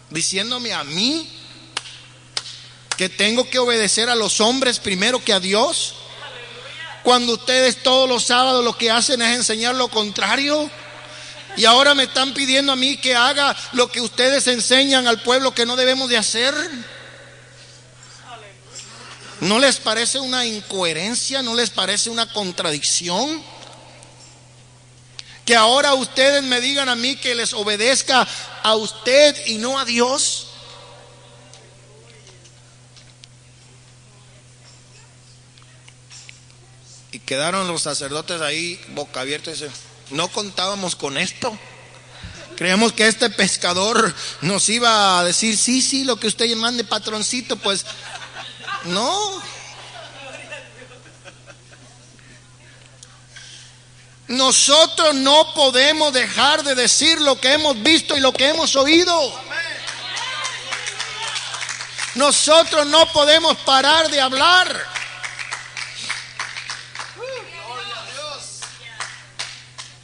diciéndome a mí que tengo que obedecer a los hombres primero que a Dios? Cuando ustedes todos los sábados lo que hacen es enseñar lo contrario. Y ahora me están pidiendo a mí que haga lo que ustedes enseñan al pueblo que no debemos de hacer. ¿No les parece una incoherencia? ¿No les parece una contradicción? Que ahora ustedes me digan a mí que les obedezca a usted y no a Dios. Y quedaron los sacerdotes ahí boca abierta y dicen: no contábamos con esto. Creíamos que este pescador nos iba a decir: sí, lo que usted mande, patroncito. Pues no. Nosotros no podemos dejar de decir lo que hemos visto y lo que hemos oído. Nosotros no podemos parar de hablar.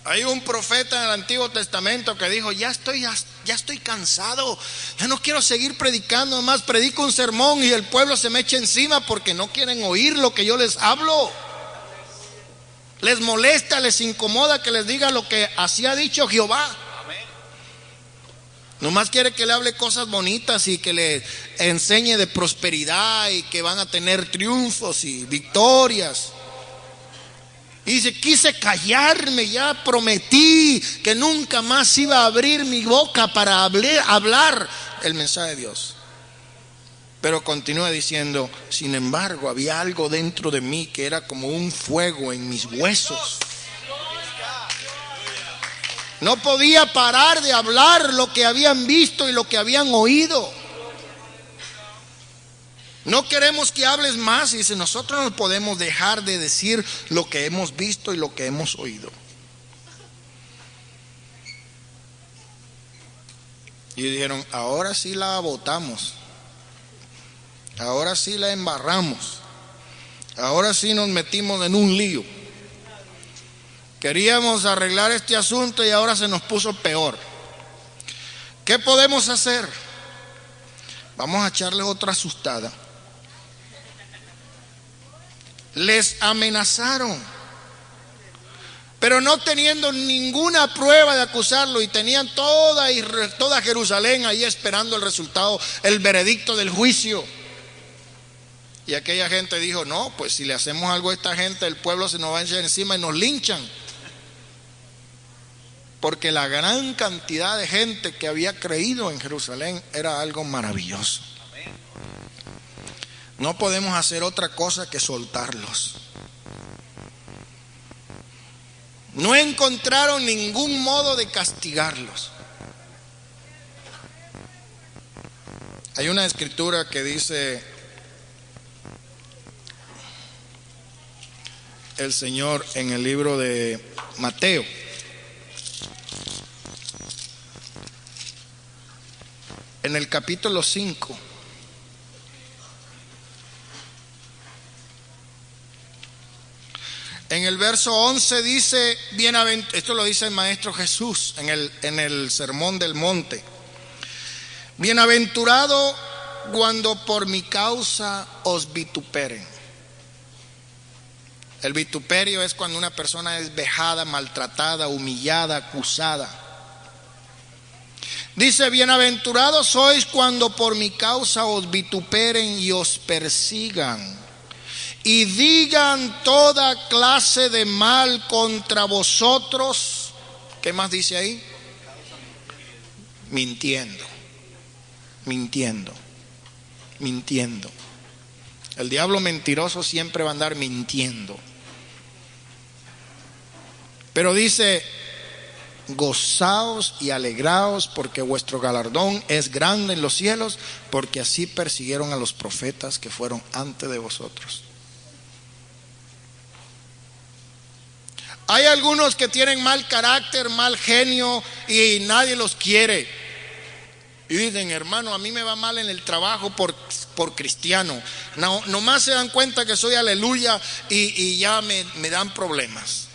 Hay un profeta en el Antiguo Testamento que dijo: ya estoy cansado, ya no quiero seguir predicando, nomás predico un sermón y el pueblo se me echa encima porque no quieren oír lo que yo les hablo. Les molesta, les incomoda que les diga lo que así ha dicho Jehová. Nomás quiere que le hable cosas bonitas y que le enseñe de prosperidad y que van a tener triunfos y victorias. Y dice: quise callarme, ya prometí que nunca más iba a abrir mi boca para hablar el mensaje de Dios. Pero continúa diciendo: sin embargo, había algo dentro de mí que era como un fuego en mis huesos. No podía parar de hablar lo que habían visto y lo que habían oído. No queremos que hables más. Y dice: nosotros no podemos dejar de decir lo que hemos visto y lo que hemos oído. Y dijeron: ahora sí la botamos. Ahora sí la embarramos. Ahora sí nos metimos en un lío. Queríamos arreglar este asunto y ahora se nos puso peor. ¿Qué podemos hacer? Vamos a echarle otra asustada. Les amenazaron, pero no teniendo ninguna prueba de acusarlo, y tenían toda Jerusalén ahí esperando el resultado, el veredicto del juicio. Y aquella gente dijo: no, pues si le hacemos algo a esta gente, el pueblo se nos va a echar encima y nos linchan. Porque la gran cantidad de gente que había creído en Jerusalén era algo maravilloso. No podemos hacer otra cosa que soltarlos. No encontraron ningún modo de castigarlos. Hay una escritura que dice el Señor en el libro de Mateo. En el capítulo 5. En el verso 11 dice, esto lo dice el Maestro Jesús en el Sermón del Monte. Bienaventurado cuando por mi causa os vituperen. El vituperio es cuando una persona es vejada, maltratada, humillada, acusada. Dice, bienaventurados sois cuando por mi causa os vituperen y os persigan y digan toda clase de mal contra vosotros. ¿Qué más dice ahí? Mintiendo. El diablo mentiroso siempre va a andar mintiendo. Pero dice, gozaos y alegraos porque vuestro galardón es grande en los cielos, porque así persiguieron a los profetas que fueron antes de vosotros. Hay algunos que tienen mal carácter, mal genio y nadie los quiere. Y dicen, hermano, a mí me va mal en el trabajo por cristiano. No, nomás se dan cuenta que soy aleluya y ya me dan problemas.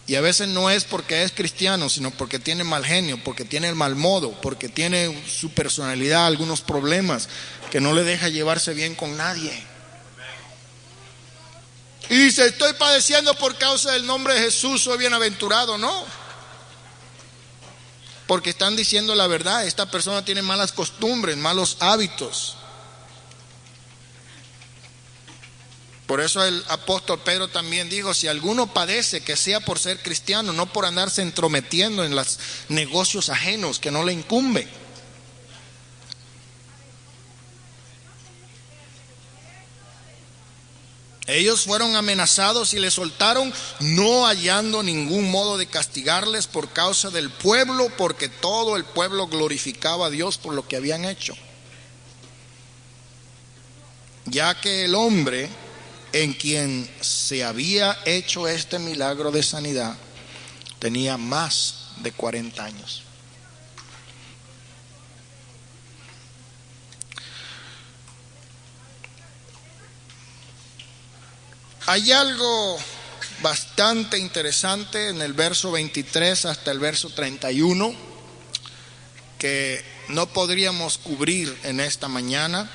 Y a veces no es porque es cristiano, sino porque tiene mal genio, porque tiene el mal modo, porque tiene su personalidad, algunos problemas que no le deja llevarse bien con nadie. Y dice, estoy padeciendo por causa del nombre de Jesús, soy bienaventurado. No, porque están diciendo la verdad. Esta persona tiene malas costumbres, malos hábitos. Por eso el apóstol Pedro también dijo, si alguno padece, que sea por ser cristiano, no por andarse entrometiendo en los negocios ajenos que no le incumben. Ellos fueron amenazados y les soltaron, no hallando ningún modo de castigarles por causa del pueblo, porque todo el pueblo glorificaba a Dios por lo que habían hecho. Ya que el hombre en quien se había hecho este milagro de sanidad tenía más de 40 años. Hay algo bastante interesante en el verso 23 hasta el verso 31 que no podríamos cubrir en esta mañana,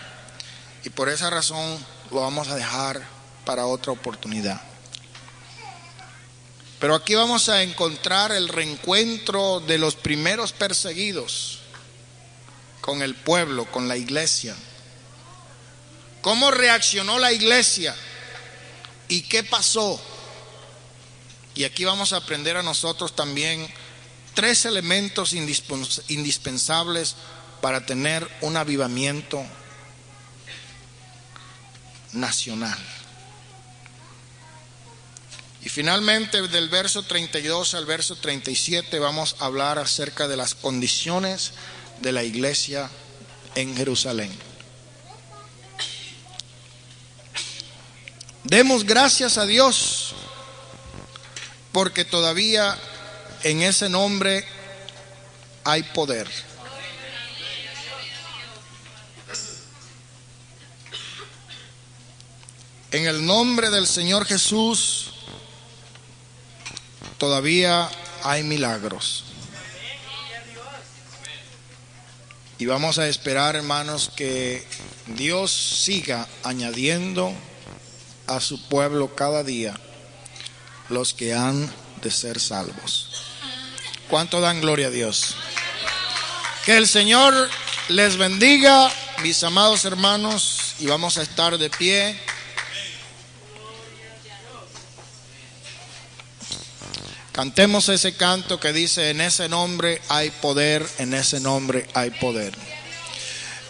y por esa razón lo vamos a dejar para otra oportunidad. Pero aquí vamos a encontrar el reencuentro de los primeros perseguidos con el pueblo, con la iglesia. ¿Cómo reaccionó la iglesia? ¿Y qué pasó? Y aquí vamos a aprender a nosotros también 3 elementos indispensables para tener un avivamiento nacional. Y finalmente, del verso 32 al verso 37 vamos a hablar acerca de las condiciones de la iglesia en Jerusalén. Demos gracias a Dios porque todavía en ese nombre hay poder. En el nombre del Señor Jesús todavía hay milagros. Y vamos a esperar, hermanos, que Dios siga añadiendo a su pueblo cada día los que han de ser salvos. ¿Cuánto dan gloria a Dios? Que el Señor les bendiga, mis amados hermanos, y vamos a estar de pie. Cantemos ese canto que dice, en ese nombre hay poder, en ese nombre hay poder.